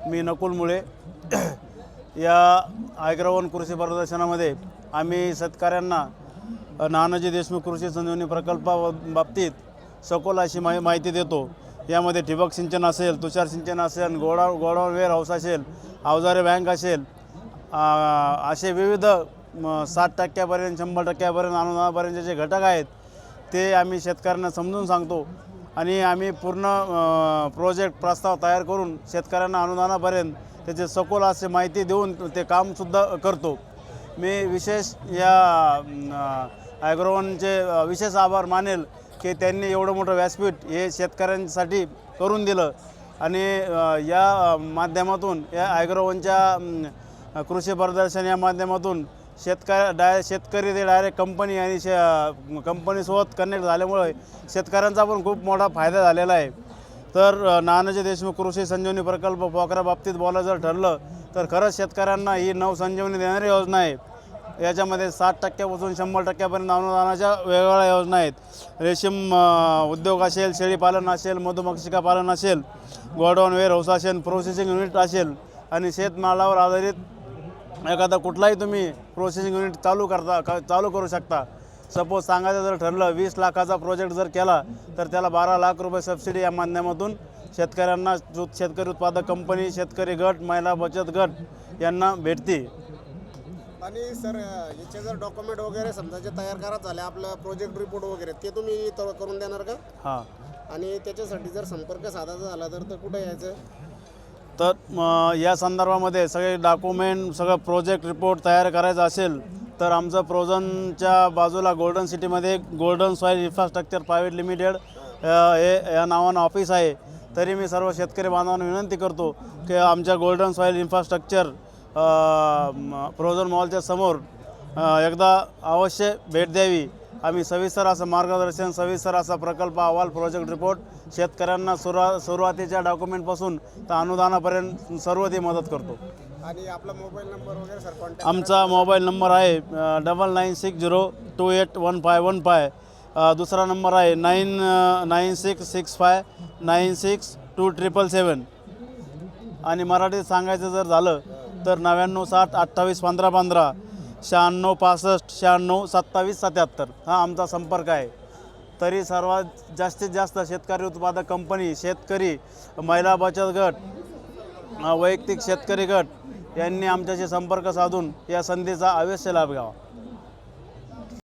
मी नकुल मुळे. या ॲग्रोवन कृषी प्रदर्शनामध्ये आम्ही शेतकऱ्यांना नानाजी देशमुख कृषी संजीवनी प्रकल्पाबाबतीत सखोल अशी माहिती देतो. यामध्ये ठिबक सिंचन असेल, तुषार सिंचन असेल, गोडाऊन वेअर हाऊस असेल, अवजारे बँक असेल, असे विविध 60% 100% अनुदानापर्यंतचे जे घटक आहेत ते आम्ही शेतकऱ्यांना समजून सांगतो आणि आम्ही पूर्ण प्रोजेक्ट प्रस्ताव तयार करून शेतकऱ्यांना अनुदानापर्यंत त्याचे सखोल असे माहिती देऊन ते कामसुद्धा करतो. मी विशेष या ॲग्रोवनचे विशेष आभार मानेल की त्यांनी एवढं मोठं व्यासपीठ हे शेतकऱ्यांसाठी करून दिलं आणि या माध्यमातून या ॲग्रोवनच्या कृषी प्रदर्शन या माध्यमातून शेतकरी ते डायरेक्ट कंपनी आणि कंपनीसोबत कनेक्ट झाल्यामुळे शेतकऱ्यांचा पण खूप मोठा फायदा झालेला आहे. तर नानाजी देशमुख कृषी संजीवनी प्रकल्प पोखराबाबतीत बोलायचं जर ठरलं तर खरंच शेतकऱ्यांना ही नवसंजीवनी देणारी योजना आहे. याच्यामध्ये 60% 100% अनुदानाच्या वेगवेगळ्या योजना आहेत. रेशीम उद्योग असेल, शेळीपालन असेल, मधुमक्षिका पालन असेल, गोडाऊन वेअर हाऊस असेल, प्रोसेसिंग युनिट असेल आणि शेतमालावर आधारित एखादा कुठलाही तुम्ही प्रोसेसिंग युनिट चालू करू शकता. सपोज सांगायचं जर ठरलं 20 लाखाचा प्रोजेक्ट जर केला तर त्याला 12 लाख रुपये सबसिडी या माध्यमातून शेतकऱ्यांना शेतकरी उत्पादक कंपनी, शेतकरी गट, महिला बचत गट यांना भेटते. आणि सर याचे जर डॉक्युमेंट वगैरे समजा जे तयार करायचं झाले आपलं प्रोजेक्ट रिपोर्ट वगैरे ते तुम्ही करून देणार का? हां. आणि त्याच्यासाठी जर संपर्क साधायचा झाला तर कुठे यायचं? तर या संदर्भामध्ये सगळे डॉक्युमेंट सगळं प्रोजेक्ट रिपोर्ट तयार करायचं असेल तर आमचं प्रोझनच्या बाजूला गोल्डन सिटीमध्ये golden soil infrastructure private limited हे या नावानं ऑफिस आहे. तरी मी सर्व शेतकरी बांधवांना विनंती करतो की आमच्या गोल्डन सॉईल इन्फ्रास्ट्रक्चर प्रोझन मॉलच्या समोर एकदा अवश्य भेट द्यावी. आम्ही सविस्तर असं मार्गदर्शन, सविस्तर असा प्रकल्प अहवाल, प्रोजेक्ट रिपोर्ट शेतकऱ्यांना सुरुवातीच्या डॉक्युमेंटपासून तर अनुदानापर्यंत सर्व ती मदत करतो. आणि आपला मोबाईल नंबर वगैरे सर कॉन्टॅक्ट? आमचा मोबाईल नंबर आहे 9960281515. दुसरा नंबर आहे 9966596277. आणि मराठीत सांगायचं जर झालं तर 9960281515, 9665962777 हा आमचा संपर्क आहे. तरी सर्वात जास्तीत जास्त शेतकरी उत्पादक कंपनी, शेतकरी, महिला बचत गट, वैयक्तिक शेतकरी गट यांनी आमच्याशी संपर्क साधून या संधीचा अवश्य लाभ घ्यावा.